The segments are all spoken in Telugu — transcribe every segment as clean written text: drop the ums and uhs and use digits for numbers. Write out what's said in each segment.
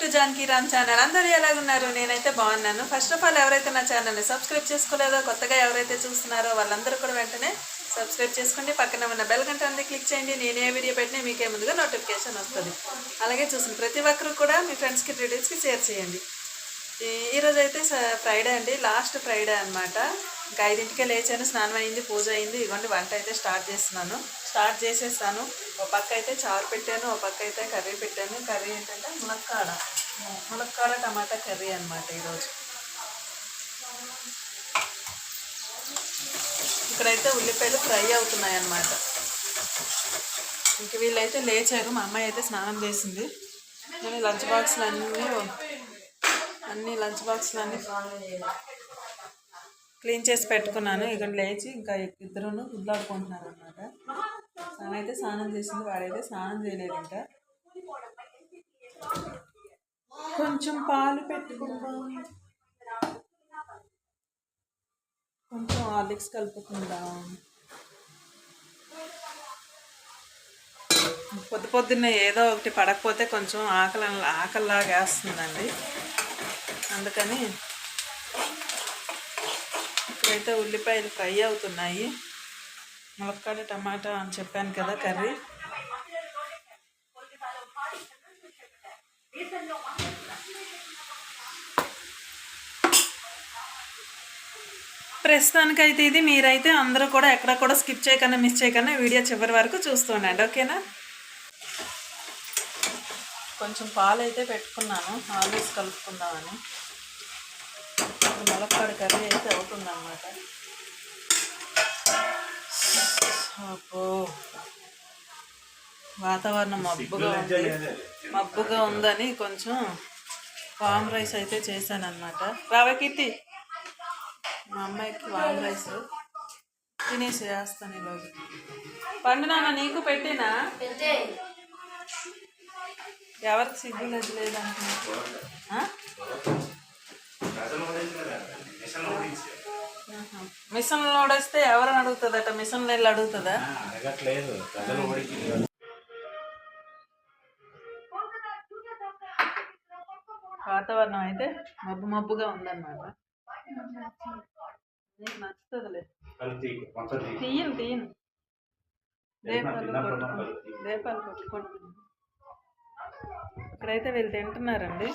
To Janaki Ram channel. అందరూ ఎలాగున్నారు? నేనైతే బాగున్నాను. ఫస్ట్ ఆఫ్ ఆల్ ఎవరైతే నా ఛానల్ని సబ్స్క్రైబ్ చేసుకోలేదో, కొత్తగా ఎవరైతే చూస్తున్నారో వాళ్ళందరూ కూడా వెంటనే సబ్స్క్రైబ్ చేసుకోండి. పక్కన ఉన్న బెల్ గంట అనేది క్లిక్ చేయండి. నేను ఏ వీడియో పెట్టినా మీకే ముందుగా నోటిఫికేషన్ వస్తుంది. అలాగే చూసిన ప్రతి ఒక్కరు కూడా మీ ఫ్రెండ్స్కి రిలేటివ్స్కి షేర్ చేయండి. ఈరోజు అయితే ఫ్రైడే అండి, లాస్ట్ ఫ్రైడే అనమాట. ఇంకా 5ంటికే లేచాను, స్నానం అయింది, పూజ అయింది. ఇదిగోండి వంట అయితే స్టార్ట్ చేసేసాను. ఒక పక్క అయితే చారు పెట్టాను, ఒక పక్క అయితే కర్రీ పెట్టాను. కర్రీ ఏంటంటే ములక్కాడ టమాటా కర్రీ అనమాట ఈరోజు. ఇక్కడైతే ఉల్లిపాయలు ఫ్రై అవుతున్నాయి అన్నమాట. ఇంక వీళ్ళైతే లేచారు. మా అమ్మాయి అయితే స్నానం చేసింది. నేను లంచ్ బాక్సులు అన్నీ క్లీన్ చేసి పెట్టుకున్నాను. ఇక్కడ లేచి ఇంకా ఇద్దరు గుడ్లాడుకుంటున్నారు అనమాట. ఆమె స్నానం చేసింది, వాడైతే స్నానం చేయలేదు. ఇంకా కొంచెం పాలు పెట్టుకుందాం, కొంచెం హార్లిక్స్ కలుపుకుందాం. పొద్దున్నే ఏదో ఒకటి పడకపోతే కొంచెం ఆకలిలాగా వేస్తుందండి. అందుకని ఇప్పుడైతే ఉల్లిపాయలు ఫ్రై అవుతున్నాయి. ములక్కాడ టమాటా అని చెప్పాను కదా కర్రీ. ప్రస్తుతానికైతే ఇది మీరైతే అందరూ కూడా ఎక్కడ కూడా స్కిప్ చేయకుండా మిస్ చేయకుండా వీడియో చివరి వరకు చూస్తూ ఉండండి, ఓకేనా? కొంచెం పాలు అయితే పెట్టుకున్నాను, హార్లిక్స్ కలుపుకుందామని. ములక్కాడ కర్రీ అయితే అవుతుందన్నమాట. అబ్బో, వాతావరణం మబ్బుగా ఉందని కొంచెం వామ్ రైస్ అయితే చేశాను అనమాట. రావే కీర్తి, మా అమ్మాయికి వామ్ రైస్ తినేసి వేస్తాను ఈరోజు. పండు నాన్న నీకు పెట్టినా, ఎవరికి సిగ్గు లేదంటున్నా. మిషన్ లోడేస్తే ఎవరని అడుగుతుందట? మిషన్ వెళ్ళి అడుగుతుందా? వాతావరణం అయితే మబ్బుగా ఉందన్నమాట. నీకు నచ్చుతుందిలే, తీయను దీపాలు కొట్టుకుంటున్నాను. ఇక్కడైతే వీళ్ళు తింటున్నారండి.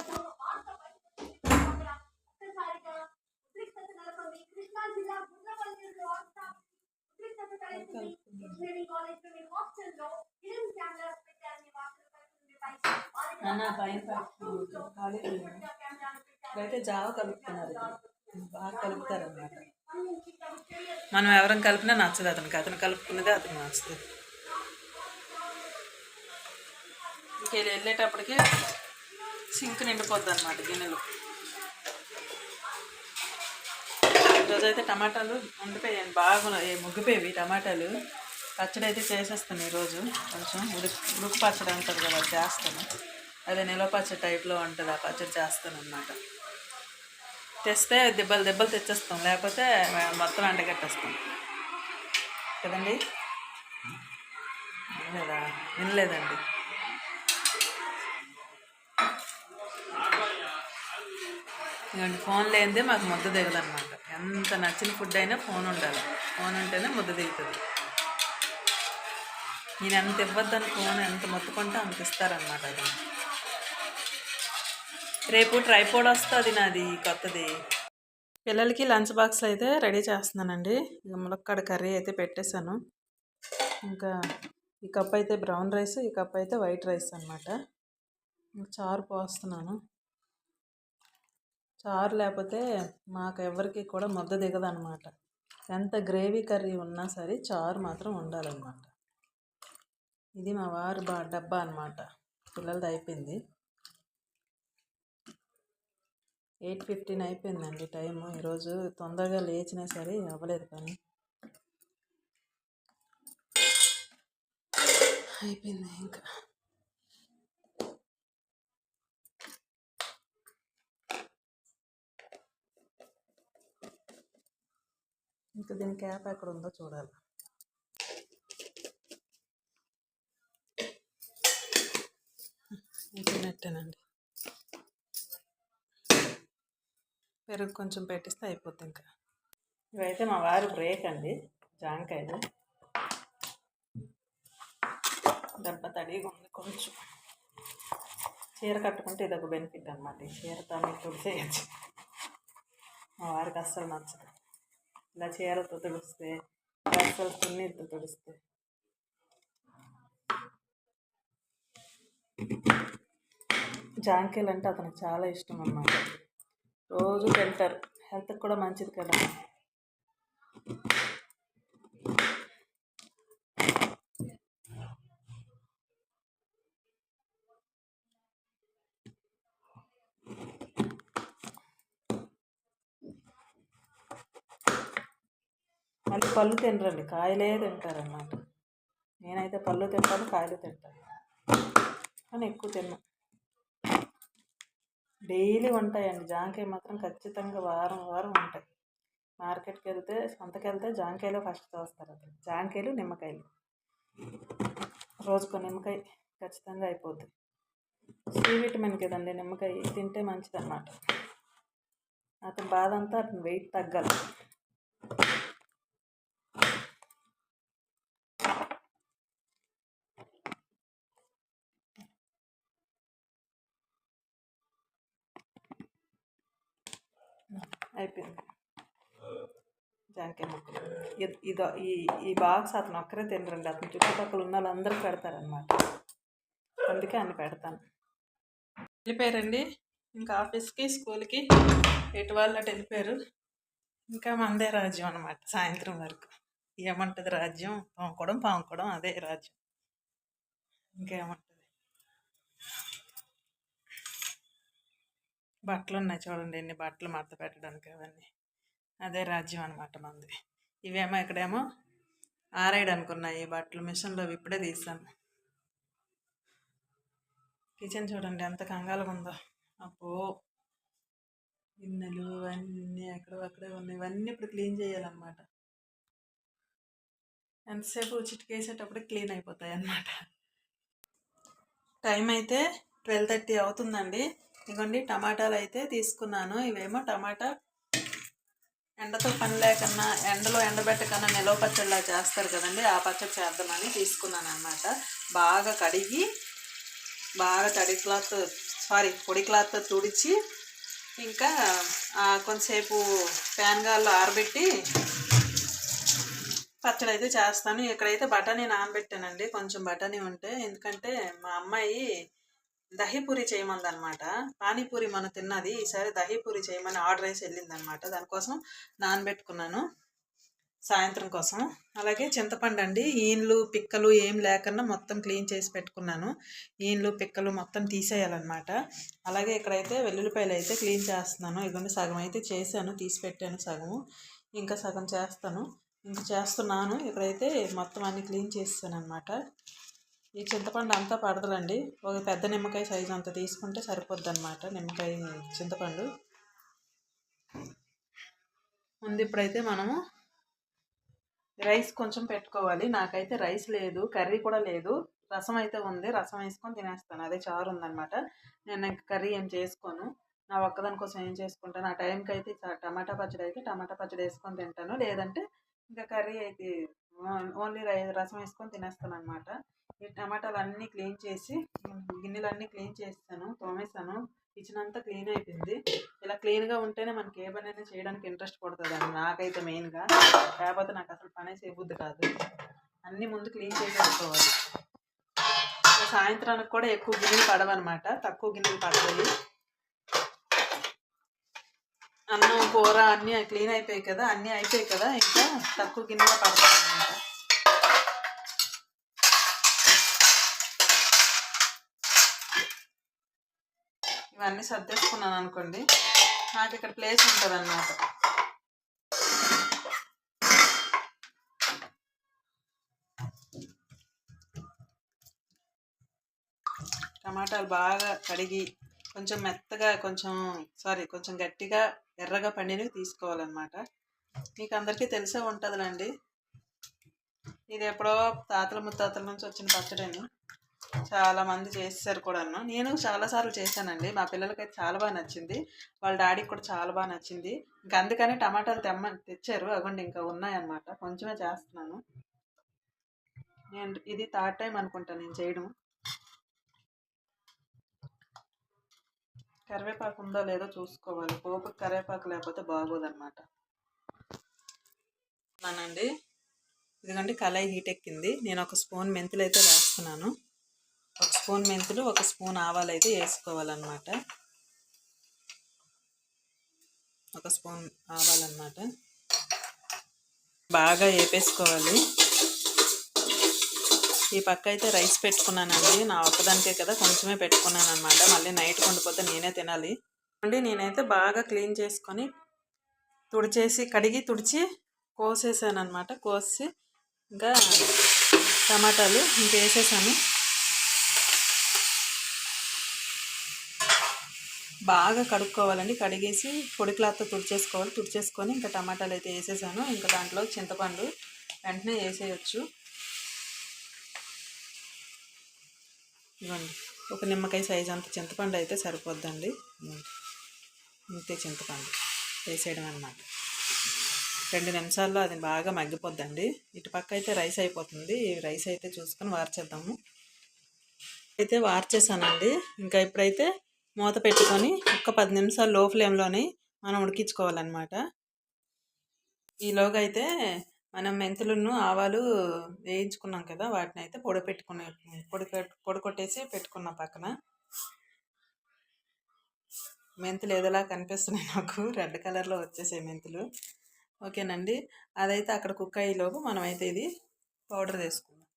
ఇక్కడైతే జావ కలుపుతున్నారు, బాగా కలుపుతారన్నమాట. మనం ఎవరం కలిపినా నచ్చదు అతను కలుపుకున్నదే అతనికి నచ్చుతుంది. ఇంకే వెళ్ళేటప్పటికి సింక్ నిండిపోద్ది అన్నమాట గిన్నెలు. ఈరోజైతే టమాటాలు ఉండిపోయాను, బాగా ముగ్గిపోయేవి టమాటాలు. పచ్చడి అయితే చేసేస్తాను ఈరోజు. కొంచెం ఉడుకు పచ్చడి ఉంటుంది కదా, అది చేస్తాను. అదే నిలవ పచ్చడి టైప్లో ఉంటుంది, ఆ పచ్చడి చేస్తాను అన్నమాట. తెస్తే దెబ్బలు తెచ్చేస్తాం, లేకపోతే మొత్తం ఎండగట్టేస్తాం కదండి. వినలేదండి. ఇలాంటి ఫోన్ లేనిదే మాకు ముద్ద దిగదు అనమాట. ఎంత నచ్చిన ఫుడ్ అయినా ఫోన్ ఉండాలి, ఫోన్ ఉంటేనే ముద్ద దిగుతుంది. నేను ఎంత ఇవ్వద్దని ఫోన్ ఎంత మొత్తుకుంటే అంత ఇస్తారనమాట. అది రేపు ట్రైపోడ్ వస్తుంది నాది, కొత్తది. పిల్లలకి లంచ్ బాక్స్ అయితే రెడీ చేస్తున్నానండి. ఇక ములక్కాడ కర్రీ అయితే పెట్టేశాను. ఇంకా ఈ కప్ అయితే బ్రౌన్ రైస్, ఈ కప్ అయితే వైట్ రైస్ అనమాట. చారు పోస్తున్నాను. చారు లేకపోతే మాకు ఎవరికి కూడా ముద్ద దిగదనమాట. ఎంత గ్రేవీ కర్రీ ఉన్నా సరే చారు మాత్రం ఉండాలన్నమాట. ఇది మా వారు డబ్బా అనమాట. పిల్లలది అయిపోయింది. 8:15 అయిపోయిందండి టైము. ఈరోజు తొందరగా లేచినా సరే అవ్వలేదు పని. అయిపోయింది. ఇంకా దీని క్యాప్ ఎక్కడ ఉందో చూడాలి. అయిపోయినట్టేనండి. పెరుగు కొంచెం పెట్టిస్తే అయిపోద్ది ఇంకా. ఇవైతే మా వారి బ్రేక్ అండి, జాంకాయలు. దెబ్బ తడిగా ఉంది కొంచెం. చీర కట్టుకుంటే ఇదొక బెనిఫిట్ అనమాట. ఈ చీరతో తుడిసేయచ్చు. మా వారికి అస్సలు నచ్చదు ఇలా చీరతో తుడిస్తే, అస్సలు సున్నీతో తుడిస్తే. జాంకాయలు అంటే అతనికి చాలా ఇష్టం అన్నమాట. రోజు తింటారు, హెల్త్కి కూడా మంచిది కదా. మళ్ళీ పళ్ళు తినరండి, కాయలే తింటారన్నమాట. నేనైతే పళ్ళు తింటాను, కాయలు తింటాను, కానీ ఎక్కువ తిన్నాను. డైలీ ఉంటాయండి జాంకాయ మాత్రం, ఖచ్చితంగా వారం వారం ఉంటాయి. మార్కెట్కి వెళ్తే, సంతకి వెళ్తే జాంకాయలు ఫస్ట్ చూస్తారు. అతను జాంకాయలు, నిమ్మకాయలు, రోజుకో నిమ్మకాయ ఖచ్చితంగా అయిపోద్ది. సి విటమిన్ కదండి నిమ్మకాయ, తింటే మంచిది అన్నమాట. అతని బాధ అంతా అతను వెయిట్ తగ్గాలి. అయిపోయింది జాంకాయ ముక్కలు. ఇదో ఈ బాక్స్ అతను ఒక్కరే తినరండి, అతను చుట్టుపక్కల ఉన్న వాళ్ళందరూ పెడతారనమాట. అందుకే అన్ని పెడతాను. వెళ్ళిపోయారండి ఇంకా ఆఫీస్కి, స్కూల్కి, ఎటు వాళ్ళు అటు వెళ్ళిపోయారు. ఇంకా మందే రాజ్యం అనమాట సాయంత్రం వరకు. ఏమంటుంది రాజ్యం, పాముకోవడం అదే రాజ్యం, ఇంకేమంటుంది. బట్టలు ఉన్నాయి చూడండి, ఎన్ని బట్టలు మడత పెట్టడానికి, అవన్నీ అదే రాజ్యం అనమాట మంది. ఇవేమో ఇక్కడేమో ఆరేయడానికి ఉన్నాయి బట్టలు, మిషన్లో ఇప్పుడే తీసాను. కిచెన్ చూడండి ఎంత కంగాలుగా ఉందో. అబ్బో, గిన్నెలు అన్నీ అక్కడే ఉన్నాయి. ఇవన్నీ ఇప్పుడు క్లీన్ చేయాలన్నమాట. ఎంతసేపు చిటికేసేటప్పుడు క్లీన్ అయిపోతాయి అన్నమాట. టైం అయితే 12:30 అవుతుందండి. ఇదిగోండి టమాటాలు అయితే తీసుకున్నాను. ఇవేమో టమాటా ఎండతో పని లేకన్నా, ఎండలో ఎండబెట్టకన్నా నిలవ పచ్చడిలా చేస్తారు కదండి, ఆ పచ్చడి చేద్దామని తీసుకున్నాను అన్నమాట. బాగా కడిగి, బాగా పొడి క్లాత్తో తుడిచి, ఇంకా కొంతసేపు ఫ్యాన్ గాల్లో ఆరబెట్టి పచ్చడి అయితే చేస్తాను. ఇక్కడైతే బఠానీ నానబెట్టానండి, కొంచెం బఠానీ ఉంటే. ఎందుకంటే మా అమ్మాయి దహీపూరి చేయమందనమాట. పానీపూరి మనం తిన్నది, ఈసారి దహీపూరి చేయమని ఆర్డర్ వేసి వెళ్ళిందనమాట. దానికోసం నానబెట్టుకున్నాను సాయంత్రం కోసం. అలాగే చింతపండు అండి, ఈన్లు పిక్కలు ఏం లేకుండా మొత్తం క్లీన్ చేసి పెట్టుకున్నాను. ఈన్లు పిక్కలు మొత్తం తీసేయాలన్నమాట. అలాగే ఇక్కడైతే వెల్లుల్లిపాయలు అయితే క్లీన్ చేస్తున్నాను. ఇదిగోండి సగం అయితే చేశాను, తీసి పెట్టాను సగము, ఇంకా సగం చేస్తున్నాను. ఇక్కడైతే మొత్తం అన్ని క్లీన్ చేస్తాను అనమాట. ఈ చింతపండు అంతా పడదలండి, ఒక పెద్ద నిమ్మకాయ సైజు అంత తీసుకుంటే సరిపోద్ది అనమాట నిమ్మకాయ చింతపండు. ముందు ఇప్పుడైతే మనము రైస్ కొంచెం పెట్టుకోవాలి. నాకైతే రైస్ లేదు, కర్రీ కూడా లేదు, రసం అయితే ఉంది. రసం వేసుకొని తినేస్తాను, అదే చారు ఉందన్నమాట. నేను కర్రీ ఏం చేసుకోను, నా ఒక్కదాని కోసం ఏం చేసుకుంటాను. ఆ టైంకి అయితే టమాటా పచ్చడి వేసుకొని తింటాను, లేదంటే ఇంకా కర్రీ అయితే ఓన్లీ రసం వేసుకొని తినేస్తాను అనమాట. ఈ టమాటాలు అన్నీ క్లీన్ చేసి, గిన్నెలన్నీ క్లీన్ చేస్తాను, తోమేసాను. కిచెన్ అంతా క్లీన్ అయిపోయింది. ఇలా క్లీన్గా ఉంటేనే మనకి ఏ పని అయినా చేయడానికి ఇంట్రెస్ట్ పడుతుందండి, నాకైతే మెయిన్గా. లేకపోతే నాకు అసలు పనే చేయబుద్ధి కాదు. అన్నీ ముందు క్లీన్ చేసి పెట్టుకోవాలి. సాయంత్రానికి కూడా ఎక్కువ గిన్నెలు పడవన్నమాట, తక్కువ గిన్నెలు పడతాయి. అన్నం కూర అన్నీ క్లీన్ అయిపోయాయి కదా, ఇంకా తక్కువ గిన్నెగా పడతాయి అన్నమాట. ఇవన్నీ సర్దేసుకున్నాను అనుకోండి, నాకు ఇక్కడ ప్లేస్ ఉంటుంది అన్నమాట. టమాటాలు బాగా కడిగి కొంచెం మెత్తగా, కొంచెం గట్టిగా ఎర్రగా పండినవి తీసుకోవాలన్నమాట. మీకు అందరికీ తెలిసే ఉంటుందిలేండి, ఇది ఎప్పుడో తాతల ముత్తాతల నుంచి వచ్చిన పచ్చడిని. చాలామంది చేసేసారు కూడాను. నేను చాలాసార్లు చేశానండి. మా పిల్లలకైతే చాలా బాగా నచ్చింది. వాళ్ళ డాడీకి కూడా చాలా బాగా నచ్చింది. ఇంక అందుకని టమాటాలు తెచ్చారు. అగోండి ఇంకా ఉన్నాయన్నమాట. కొంచెమే చేస్తున్నాను. నేను ఇది థర్డ్ టైం అనుకుంటా నేను చేయడం. కరివేపాకు ఉందో లేదో చూసుకోవాలి. పోపుకి కరివేపాకు లేకపోతే బాగోదన్నమాట. అనండి ఇదిగోండి కళాయి హీట్ ఎక్కింది. నేను ఒక స్పూన్ మెంతులు అయితే వేస్తున్నాను. ఒక స్పూన్ మెంతులు, ఒక స్పూన్ ఆవాలు అయితే వేసుకోవాలన్నమాట. ఒక స్పూన్ ఆవాలన్నమాట. బాగా వేపేసుకోవాలి. ఈ పక్క అయితే రైస్ పెట్టుకున్నానండి. నా ఒక్కదానికే కదా కొంచెమే పెట్టుకున్నాను అనమాట. మళ్ళీ నైట్ వండిపోతే నేనే తినాలి అండి. నేనైతే బాగా క్లీన్ చేసుకొని కడిగి తుడిచి కోసేసాను అనమాట. కోసి ఇంకా టమాటాలు ఇంకా వేసేసాను. బాగా కడుక్కోవాలండి. కడిగేసి పొడి క్లాత్తో తుడిచేసుకొని ఇంకా టమాటాలు అయితే వేసేసాను. ఇంకా దాంట్లో చింతపండు వెంటనే వేసేయచ్చు. ఇవ్వండి, ఒక నిమ్మకాయ సైజ్ అంత చింతపండు అయితే సరిపోద్దండి. ఇంతే చింతపండు వేసేయడం అన్నమాట. 2 నిమిషాల్లో అది బాగా మగ్గిపోద్దండి. ఇటు పక్క అయితే రైస్ అయిపోతుంది. రైస్ అయితే చూసుకొని వార్చేద్దాము. అయితే వార్చేసానండి. ఇంకా ఇప్పుడైతే మూత పెట్టుకొని ఒక 10 నిమిషాలు లో ఫ్లేమ్లోనే మనం ఉడికించుకోవాలన్నమాట. ఈలోగా అయితే మనం మెంతులను ఆవాలు వేయించుకున్నాం కదా, వాటిని అయితే పొడి కొట్టేసి పెట్టుకున్నాం పక్కన. మెంతులు ఏదోలా కనిపిస్తున్నాయి నాకు, రెడ్ కలర్లో వచ్చేసాయి మెంతులు. ఓకేనండి, అదైతే అక్కడ కుక్ అయ్యేలోపు మనమైతే ఇది పౌడర్ వేసుకుందాం.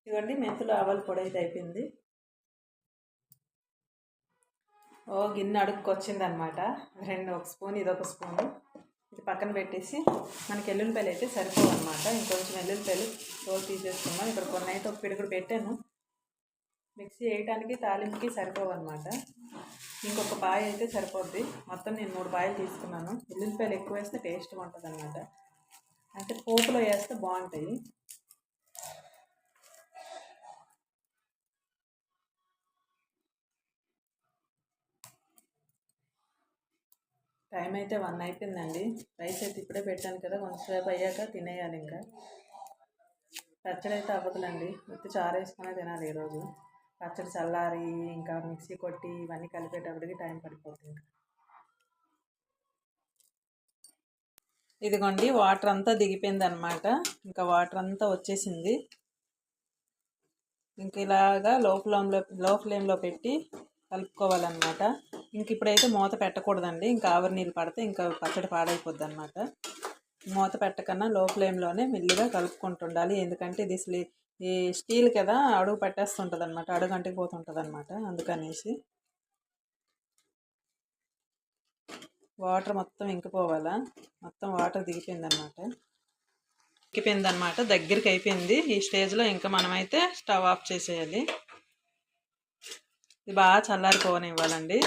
ఇవ్వండి, మెంతులు ఆవాల పొడి అయితే అయిపోయింది. గిన్నె అడుక్కొచ్చింది అనమాట. ఒక స్పూన్, ఇదొక స్పూను. ఇది పక్కన పెట్టేసి మనకి ఎల్లుల్లిపాయలు అయితే సరిపోవన్నమాట. ఇంకొంచెం ఎల్లుల్లిపాయలు తోలు తీసేసుకున్నాం. ఇక్కడ కొన్ని అయితే ఒక పిడుగుడు పెట్టాను. మిక్సీ వేయటానికి తాలింపుకి సరిపోవన్నమాట. ఇంకొక పాయ అయితే సరిపోద్ది. మొత్తం నేను 3 పాయలు తీసుకున్నాను. ఎల్లుల్లిపాయలు ఎక్కువ వేస్తే టేస్ట్గా ఉంటుంది అనమాట. అంటే పోపులో వేస్తే బాగుంటాయి. టైం అయితే 1 అయిపోయిందండి. రైస్ అయితే ఇప్పుడే పెట్టాను కదా, కొంచెంసేపు అయ్యాక తినేయాలి. ఇంకా పచ్చడి అయితే అవ్వదులండి, ఉత్తి చారు వేసుకునే తినాలి ఈరోజు. పచ్చడి చల్లారి ఇంకా మిక్సీ కొట్టి ఇవన్నీ కలిపేటప్పటికి టైం పడిపోతుంది. ఇదిగోండి, వాటర్ అంతా దిగిపోయింది అనమాట. ఇంకా వాటర్ అంతా వచ్చేసింది. ఇంక ఇలాగా లో ఫ్లేమ్లో పెట్టి కలుపుకోవాలన్నమాట. ఇంక ఇప్పుడైతే మూత పెట్టకూడదండి. ఇంకా ఆవిరి నీళ్ళు పడితే ఇంకా పచ్చడి పాడైపోద్ది అనమాట. మూత పెట్టకన్నా లో ఫ్లేమ్లోనే మెల్లిగా కలుపుకుంటుండాలి. ఎందుకంటే ఇది ఈ స్టీల్ కదా, అడుగు పెట్టేస్తుంటుంది అనమాట, అడుగు అంటిపోతుంటుంది అనమాట. అందుకనేసి వాటర్ మొత్తం ఇంకిపోవాలా. మొత్తం వాటర్ దిగిపోయిందనమాట. దగ్గరికి అయిపోయింది. ఈ స్టేజ్లో ఇంకా మనమైతే స్టవ్ ఆఫ్ చేసేయాలి. ఇది బాగా చల్లారిపోనివ్వాలండి.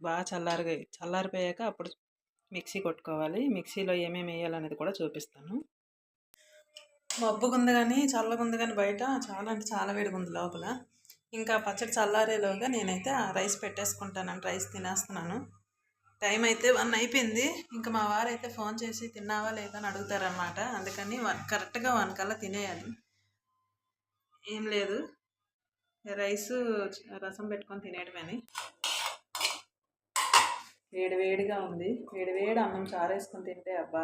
బాగా చల్లారిపోయాక అప్పుడు మిక్సీ కొట్టుకోవాలి. మిక్సీలో ఏమేమి వేయాలనేది కూడా చూపిస్తాను. మబ్బుగా ఉంది కానీ చల్లగా ఉంది కానీ బయట చాలా అంటే చాలా వేడిగా ఉంది లోపల. ఇంకా పచ్చడి చల్లారేలోగా నేనైతే రైస్ పెట్టేసుకుంటానండి. రైస్ తినేస్తున్నాను. టైం అయితే 1 అయిపోయింది. ఇంకా మా వారైతే ఫోన్ చేసి తిన్నావా లేదా అని అడుగుతారనమాట. అందుకని కరెక్ట్గా 1 కల్లా తినేయాలి. ఏం లేదు, రైసు రసం పెట్టుకొని తినేయడమని. వేడిగా ఉంది. వేడి అన్నం చారేసుకొని తింటే అబ్బా.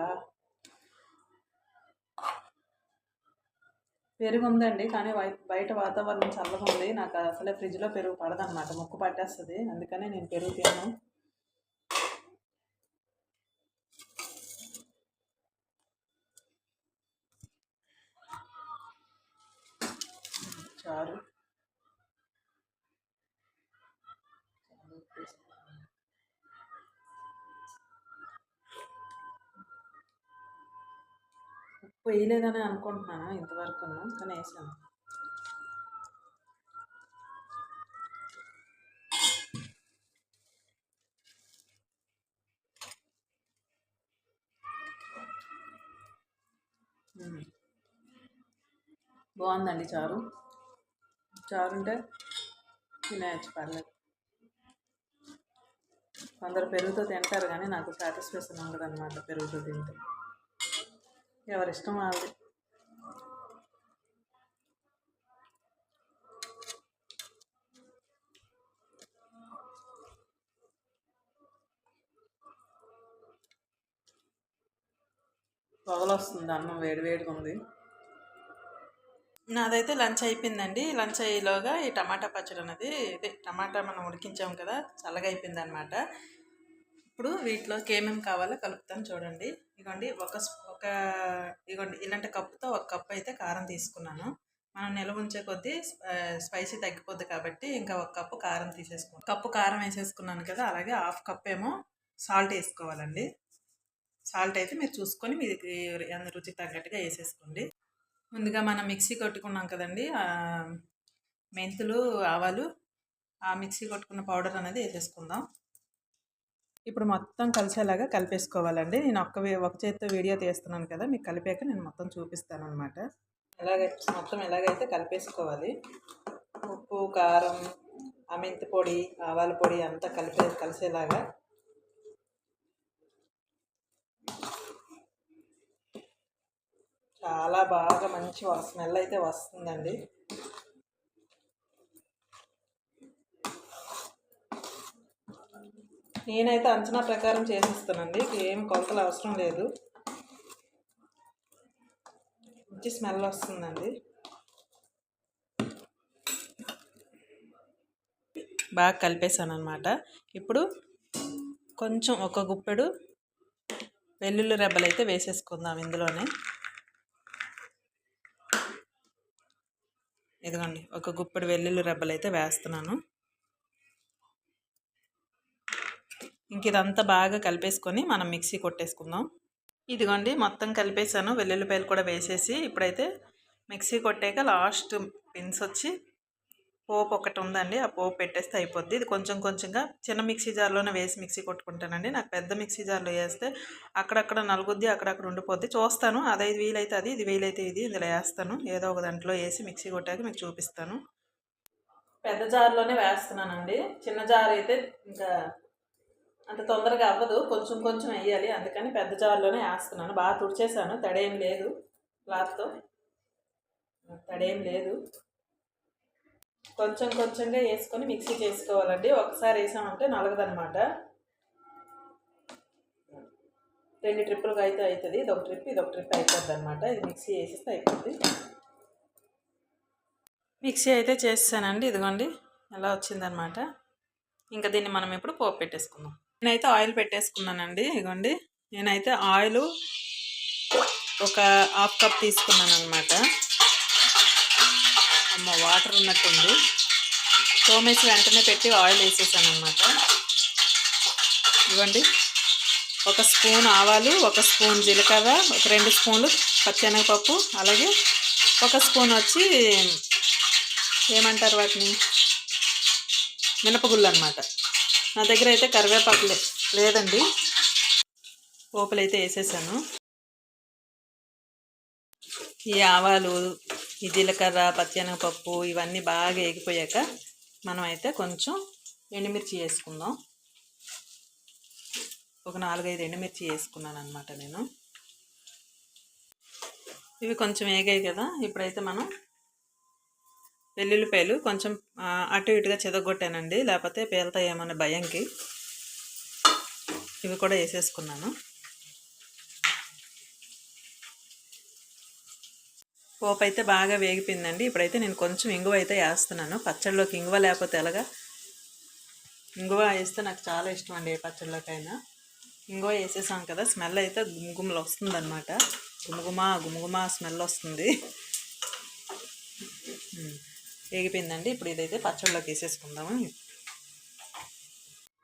పెరుగు ఉందండి, కానీ బయట వాతావరణం చల్లగా ఉంది. నాకు అసలే ఫ్రిడ్జ్లో పెరుగు పడదన్నమాట, ముక్కు పట్టేస్తుంది. అందుకనే నేను పెరుగు తిన్నాను. చారు ఉప్పు వేయలేదని అనుకుంటున్నాను ఇంతవరకు, కానీ వేసాను. బాగుందండి చారు. చారు ఉంటే తినేయచ్చు, పర్లేదు. కొందరు పెరుగుతో తింటారు కానీ నాకు సాటిస్ఫాక్షన్ ఉండదు అనమాట పెరుగుతో తింటే. ఎవరిష్టం వాళ్ళది. పొగలు వస్తుంది, అన్నం వేడివేడిగా ఉంది. నాదైతే లంచ్ అయిపోయిందండి. లంచ్ అయ్యేలోగా ఈ టమాటా పచ్చడి అన్నది, ఇదే టమాటా మనం ఉడికించాం కదా, చల్లగా అయిపోయింది అనమాట. ఇప్పుడు వీటిలోకి ఏమేమి కావాలో కలుపుతాను చూడండి. ఇదిగోండి ఒక ఇదిగోండి ఇలాంటి కప్పుతో ఒక కప్పు అయితే కారం తీసుకున్నాను. మనం నిల్వ ఉంచే కొద్దీ స్పైసీ తగ్గిపోద్ది కాబట్టి ఇంకా ఒక కప్పు కారం తీసేసుకున్నాను. కప్పు కారం వేసేసుకున్నాను కదా, అలాగే హాఫ్ కప్ ఏమో సాల్ట్ వేసుకోవాలండి. సాల్ట్ అయితే మీరు చూసుకొని మీకు రుచికి తగ్గట్టుగా వేసేసుకోండి. ముందుగా మనం మిక్సీ కొట్టుకున్నాం కదండి, మెంతులు, ఆవాలు, ఆ మిక్సీ కొట్టుకున్న పౌడర్ అనేది వేసేసుకుందాం. ఇప్పుడు మొత్తం కలిసేలాగా కలిపేసుకోవాలండి. నేను ఒక చేతితో వీడియో తీస్తున్నాను కదా, మీకు కలిపాక నేను మొత్తం చూపిస్తాను అనమాట. మొత్తం ఎలాగైతే కలిపేసుకోవాలి. ఉప్పు, కారం, ఆ మెంతి పొడి, ఆవాల పొడి అంతా కలిసేలాగా. చాలా బాగా మంచి స్మెల్ అయితే వస్తుందండి. నేనైతే అంచనా ప్రకారం చేసిస్తానండి, ఏం కొలతలు అవసరం లేదు. మంచి స్మెల్ వస్తుందండి. బాగా కలిపేసాను అనమాట. ఇప్పుడు కొంచెం ఒక గుప్పెడు వెల్లుల్లి రెబ్బలు అయితే వేసేసుకుందాం ఇందులోనే. ఇదిగోండి, ఒక గుప్పెడు వెల్లుల్లి రెబ్బలు అయితే వేస్తున్నాను. ఇంక ఇదంతా బాగా కలిపేసుకొని మనం మిక్సీ కొట్టేసుకుందాం. ఇదిగోండి, మొత్తం కలిపేసాను, వెల్లుల్లిపాయలు కూడా వేసేసి. ఇప్పుడైతే మిక్సీ కొట్టాక లాస్ట్ పిన్స్ వచ్చి పోపు ఒకటి ఉందండి, ఆ పోపు పెట్టేస్తే అయిపోద్ది. ఇది కొంచెం కొంచెంగా చిన్న మిక్సీ జార్లోనే వేసి మిక్సీ కొట్టుకుంటానండి. నాకు పెద్ద మిక్సీ జార్లో వేస్తే అక్కడక్కడ నలుగుద్ది, అక్కడక్కడ ఉండిపోద్ది. చూస్తాను, అది వీలైతే అది, ఇది వీలైతే ఇది, ఇందులో వేస్తాను. ఏదో ఒక దాంట్లో వేసి మిక్సీ కొట్టాక మీకు చూపిస్తాను. పెద్ద జార్లోనే వేస్తున్నానండి. చిన్న జార్ అయితే ఇంకా అంత తొందరగా అవ్వదు, కొంచెం కొంచెం వేయాలి. అందుకని పెద్ద జార్లోనే వేస్తున్నాను. బాగా తుడిచేసాను, తడేం లేదు, క్లాత్తో తడేం లేదు. కొంచెం కొంచెంగా వేసుకొని మిక్సీ చేసుకోవాలండి. ఒకసారి వేసామంటే నలగదనమాట. 2 ట్రిప్పులుగా అయితే అవుతుంది. ఇదొక ట్రిప్, ఇదొక ట్రిప్ అయిపోద్ది అనమాట. ఇది మిక్సీ వేసేస్తే అయిపోద్ది. మిక్సీ అయితే చేసానండి, ఇదిగోండి ఎలా వచ్చిందనమాట. ఇంకా దీన్ని మనం ఇప్పుడు పోపు పెట్టేసుకుందాం. నేనైతే ఆయిల్ పెట్టేసుకున్నానండి. ఇదిగోండి, నేనైతే ఆయిల్ ఒక హాఫ్ కప్ తీసుకున్నాను అనమాట. అమ్మ, వాటర్ ఉన్నట్టుంది. తోమేసి వెంటనే పెట్టి ఆయిల్ వేసేసాను అనమాట. ఇవ్వండి, ఒక స్పూన్ ఆవాలు, ఒక స్పూన్ జీలకర్ర, ఒక 2 స్పూన్లు పచ్చెనగపప్పు, అలాగే ఒక స్పూన్ వచ్చి ఏమంటారు వాటిని, మినపగుళ్ళు అనమాట. నా దగ్గర అయితే కరివేపాకు లేదండి. పోపులు అయితే వేసేసాను. ఈ ఆవాలు, ఈ జీలకర్ర, పచ్చెనగపప్పు ఇవన్నీ బాగా ఎగిపోయాక మనం అయితే కొంచెం ఎండుమిర్చి వేసుకుందాం. ఒక 4-5 ఎండుమిర్చి వేసుకున్నాను అనమాట నేను. ఇవి కొంచెం వేగాయి కదా, ఇప్పుడైతే మనం వెల్లుల్లిపాయలు కొంచెం అటు ఇటుగా చెదగొట్టానండి, లేకపోతే పేలుతాయేమో భయంకి. ఇవి కూడా వేసేసుకున్నాను. పోపు అయితే బాగా వేగిపోయిందండి. ఇప్పుడైతే నేను కొంచెం ఇంగువ అయితే వేస్తున్నాను. పచ్చడిలోకి ఇంగువ లేకపోతే ఎలాగా, ఇంగువ వేస్తే నాకు చాలా ఇష్టం అండి. ఏ పచ్చడిలోకైనా ఇంగువ వేసేసాం కదా, స్మెల్ అయితే గుమగుమలు వస్తుంది అనమాట. గుమగుమా స్మెల్ వస్తుంది. వేగిపోయిందండి. ఇప్పుడు ఇదైతే పచ్చడిలోకి వేసేసుకుందాము.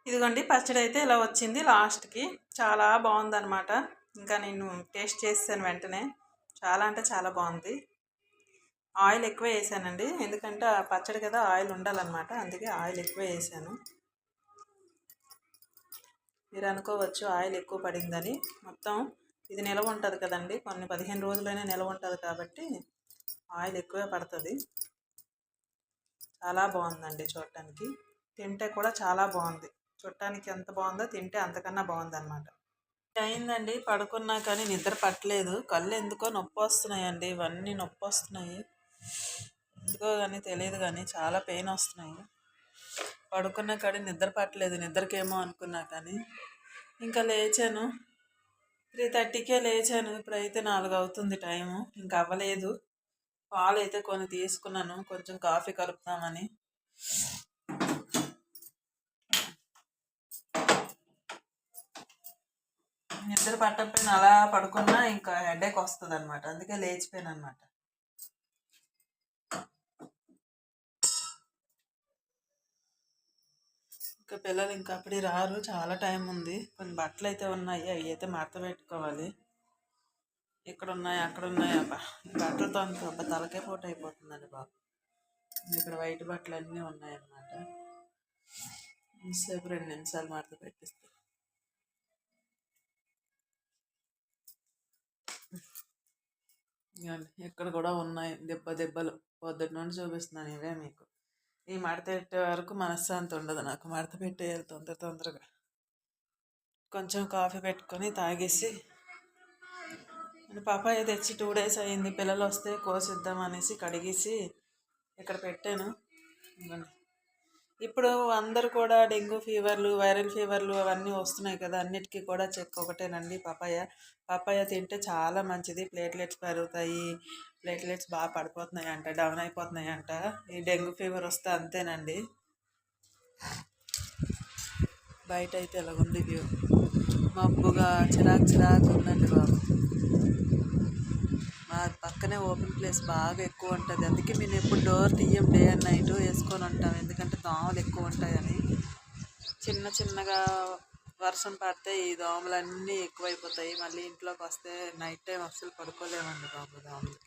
ఇదిగోండి, పచ్చడి అయితే ఇలా వచ్చింది లాస్ట్కి. చాలా బాగుందన్నమాట. ఇంకా నేను టేస్ట్ చేసాను వెంటనే, చాలా అంటే చాలా బాగుంది. ఆయిల్ ఎక్కువ వేసానండి, ఎందుకంటే ఆ పచ్చడి కదా, ఆయిల్ ఉండాలన్నమాట. అందుకే ఆయిల్ ఎక్కువ వేసాను. మీరు అనుకోవచ్చు ఆయిల్ ఎక్కువ పడిందని. మొత్తం ఇది నిలవ ఉంటుంది కదండి, కొన్ని 15 రోజులైనా నిలవ ఉంటుంది కాబట్టి ఆయిల్ ఎక్కువే పడుతుంది. చాలా బాగుందండి చూడటానికి, తింటే కూడా చాలా బాగుంది. చూడటానికి ఎంత బాగుందో తింటే అంతకన్నా బాగుందన్నమాట. అయిందండి, పడుకున్నా కానీ నిద్ర పట్టలేదు. కళ్ళు ఎందుకో నొప్పి వస్తున్నాయండి, ఇవన్నీ నొప్పి వస్తున్నాయి ఎందుకో కానీ తెలియదు, కానీ చాలా పెయిన్ వస్తున్నాయి. పడుకున్నా కానీ నిద్ర పట్టలేదు, నిద్రకేమో అనుకున్నా కానీ ఇంకా లేచాను. 3:30కే లేచాను, ఇప్పుడైతే 4 అవుతుంది టైము, ఇంకా అవ్వలేదు. పాలు అయితే కొన్ని తీసుకున్నాను, కొంచెం కాఫీ కలుపుతామని. నిద్ర పట్టకపోయినా అలా పడుకున్నా ఇంకా హెడేక్ వస్తుంది అనమాట, అందుకే లేచిపోయాను అనమాట. ఇంకా పిల్లలు ఇంకా అప్పుడే రారు, చాలా టైం ఉంది. కొన్ని బట్టలు అయితే ఉన్నాయి, అవి అయితే మడత పెట్టుకోవాలి. ఇక్కడ ఉన్నాయి అక్కడ ఉన్నాయి, అబ్బా బట్టలతో అంత తలకే పోటు అయిపోతుందండి బాబు. ఇక్కడ వైట్ బట్టలు అన్నీ ఉన్నాయన్నమాట. సేపు 2 నిమిషాలు మడత పెట్టిస్తే. ఇక్కడ కూడా ఉన్నాయి దెబ్బలు, పొద్దుటి నుండి చూపిస్తున్నాను ఇవే మీకు. ఈ మడత పెట్టే వరకు మనశ్శాంతి ఉండదు నాకు, మడత పెట్టేయాలి తొందరగా. కొంచెం కాఫీ పెట్టుకొని తాగేసి, పాపాయ తెచ్చి 2 days అయింది, పిల్లలు వస్తే కోసిద్దాం అనేసి కడిగేసి ఇక్కడ పెట్టాను. ఇప్పుడు అందరు కూడా డెంగ్యూ ఫీవర్లు, వైరల్ ఫీవర్లు అవన్నీ వస్తున్నాయి కదా, అన్నిటికీ కూడా చెక్ ఒకటేనండి పపాయ తింటే చాలా మంచిది. ప్లేట్లెట్స్ పెరుగుతాయి, ప్లేట్లెట్స్ బాగా పడిపోతున్నాయి అంట, డౌన్ అయిపోతున్నాయి అంట. ఈ డెంగ్యూ ఫీవర్ వస్తే అంతేనండి. బయట అయితే ఎలాగుంది వ్యూ, మబ్బుగా చిరాకు ఉందండి బాబు. మా పక్కనే ఓపెన్ ప్లేస్ బాగా ఎక్కువ ఉంటుంది, అందుకే మేము ఎప్పుడు డోర్ తీయం, డే అండ్ నైట్ వేసుకొని ఉంటాం, ఎందుకంటే దోమలు ఎక్కువ ఉంటాయని. చిన్నగా వర్షం పడితే ఈ దోమలన్నీ ఎక్కువైపోతాయి, మళ్ళీ ఇంట్లోకి వస్తే నైట్ టైం అసలు పడుకోలేమండి బాబు దోమలు.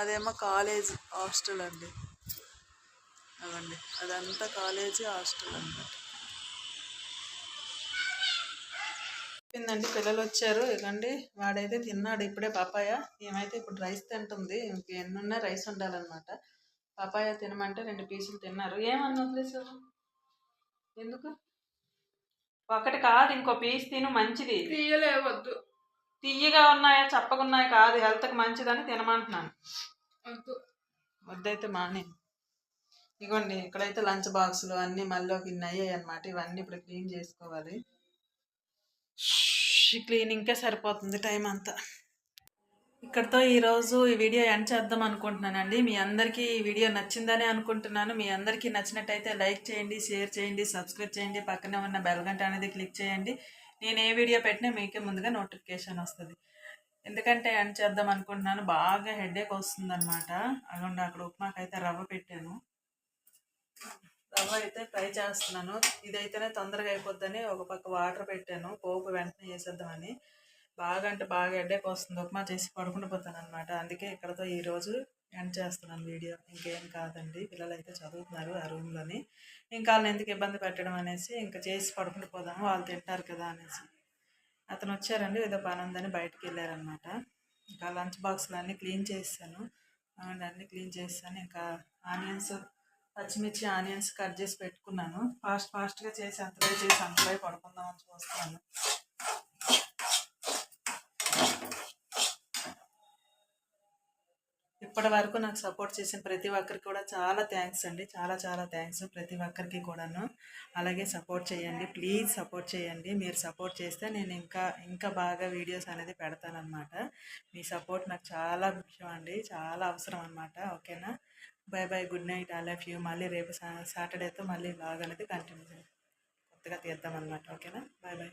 అదేమో కాలేజ్ హాస్టల్ అండి, అదండి అదంతా కాలేజీ హాస్టల్ అన్నమాట. చెప్పిందండి, పిల్లలు వచ్చారు ఇదండి. వాడైతే తిన్నాడు ఇప్పుడే పపాయ, ఏమైతే ఇప్పుడు రైస్ తింటుంది. ఎన్నున్నా రైస్ ఉండాలన్నమాట. పపాయ తినమంటే 2 పీసులు తిన్నారు. ఏమన్నా వదిలేసావు ఎందుకు? ఒకటి కాదు, ఇంకో పీస్ తిను, మంచిది. తీయలేవద్దు, తీయగా ఉన్నాయా చప్పగున్నాయా కాదు, హెల్త్కి మంచిదని తినమంటున్నాను. వద్దైతే మానే. ఇగోండి ఇక్కడైతే లంచ్ బాక్సులు అన్నీ మళ్ళీ ఇన్ని అయ్యాయి అన్నమాట. ఇవన్నీ ఇప్పుడు క్లీన్ చేసుకోవాలి. క్లీనింగ్కే సరిపోతుంది టైం అంతా. ఇక్కడతో ఈరోజు ఈ వీడియో ఎండ్ చేద్దాం అనుకుంటున్నానండి. మీ అందరికీ ఈ వీడియో నచ్చిందని అనుకుంటున్నాను. మీ అందరికీ నచ్చినట్టయితే లైక్ చేయండి, షేర్ చేయండి, సబ్స్క్రైబ్ చేయండి, పక్కనే ఉన్న బెల్ గంట అనేది క్లిక్ చేయండి. నేను ఏ వీడియో పెట్టినా మీకే ముందుగా నోటిఫికేషన్ వస్తుంది. ఎందుకంటే ఎండ్ చేద్దాం అనుకుంటున్నాను, బాగా హెడేక్ వస్తుంది అనమాట. అక్కడ ఉప్మాకైతే రవ్వ పెట్టాను, రవ్వ అయితే ఫ్రై చేస్తున్నాను. ఇదైతేనే తొందరగా అయిపోద్దని ఒక పక్క వాటర్ పెట్టాను, పోపు వెంటనే వేసేద్దామని. బాగా అంటే బాగా హెడేక్ వస్తుంది, ఉప్మా చేసి పడుకుని పోతాను అనమాట. అందుకే ఇక్కడతో ఈరోజు ఎండ్ చేస్తున్నాను వీడియో. ఇంకేం కాదండి, పిల్లలు అయితే చదువుతున్నారు ఆ రూమ్లోని, ఇంకా వాళ్ళని ఎందుకు ఇబ్బంది పెట్టడం అనేసి ఇంకా చేసి పడుకుని పోదాము, వాళ్ళు తింటారు కదా అనేసి. అతను వచ్చారండి, ఏదో పని ఉందని బయటకు వెళ్ళారనమాట. ఇంకా లంచ్ బాక్స్లు అన్నీ క్లీన్ చేసాను, అన్నీ క్లీన్ చేస్తాను. ఇంకా పచ్చిమిర్చి ఆనియన్స్ కట్ చేసి పెట్టుకున్నాను. ఫాస్ట్గా చేసి అంతలో పడుకుందామని చూస్తాను. ఇప్పటి వరకు నాకు సపోర్ట్ చేసిన ప్రతి ఒక్కరికి కూడా చాలా థ్యాంక్స్ అండి, చాలా థ్యాంక్స్ ప్రతి ఒక్కరికి కూడాను. అలాగే సపోర్ట్ చేయండి, ప్లీజ్ సపోర్ట్ చేయండి. మీరు సపోర్ట్ చేస్తే నేను ఇంకా బాగా వీడియోస్ అనేది పెడతానమాట. మీ సపోర్ట్ నాకు చాలా ముఖ్యం అండి, చాలా అవసరం అనమాట. ఓకేనా, by good night, I love you. మళ్ళీ రేపు సాటర్డేతో మళ్ళీ బ్లాగ్ అనేది కంటిన్యూ కొత్తగా తీద్దాం అనమాట. ఓకేనా, బాయ్.